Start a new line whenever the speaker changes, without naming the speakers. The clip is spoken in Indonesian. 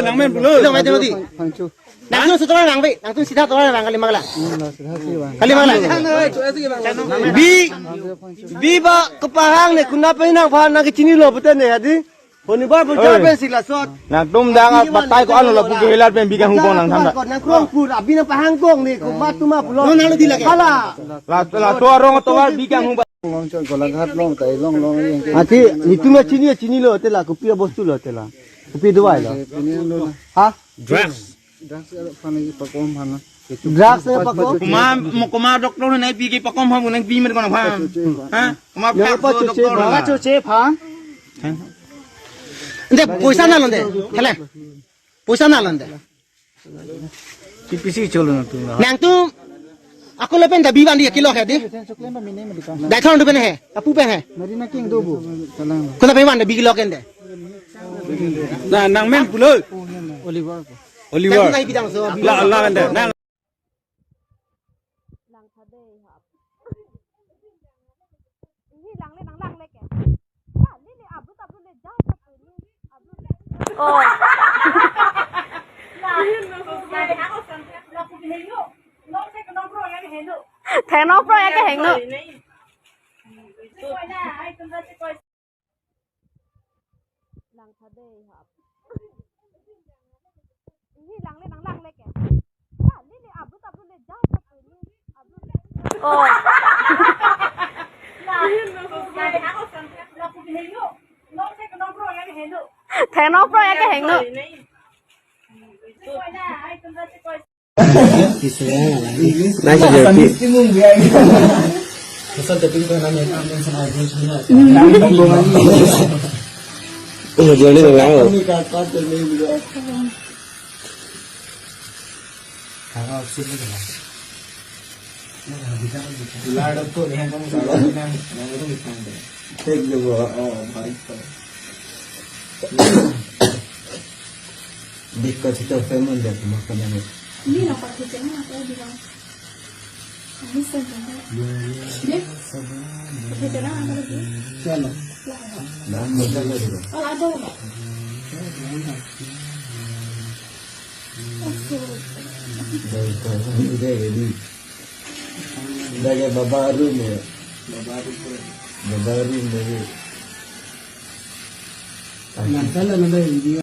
nang men pulo.
Ilo mai tadi. Nang tu setora nang be, nang tu sida tora nang kali magala. Kali magala. Bi ba kepahang ne kuna pe nang pha nang kecini lo betul ne hadi. Honi ba bocor ben sila sot.
Nang tum dang batai ko ano la pu ke helat ben bigang hubong nang thanda.
Nang krong kur abi nang pahang kong ni ko ba tuma pulo. Nang lu dilage. Hala.
La to rong to war bigang hubong.
Long chon golaghat long tai long yang
Ati itu mah cini lo tela kopi bostu lo tela. Kopi dua lo. Ha?
Drugs.
dak pani pakom hana.
Drugs ne pako.
Kuma doktor ne pi ke pakom ha nang pi mer kono pha. Ha? Kuma pa doktor
Bawa cuci pha. Inde poisa na londe. Hele. Poisa na londe.
pisi cholo tu.
Nang tu aku lepen dah biwan dia kilo he di. Dah thon tu ben he. Apu ben he.
Marina king dobu. Salang.
Kau dah biwan dah kilo kan deh.
Nah nang men pulo.
Oliver.
Oliver.
Nang bidang so.
La kan deh. Nang
Oh. Thằng nó pro cái hình nữa. Oh. Thằng nó pro cái hình nữa.
Pasal tapi kita nanya kamu sama aku semua.
jadi nang.
Ini kakak jadi juga. Kakak sini kan. Lada tu ni kamu salah ni nang itu bukan deh. Take the oh baik. Because kita famous dah makanan ni.
Ini nampak kita ni apa dia bilang? Ini sebenarnya. Dia kita nak apa lagi?
Chalo. Nah, macam mana tu?
Oh ada tak?
Jadi, dah babaru ni. Babaru ni. Nanti lah nanti.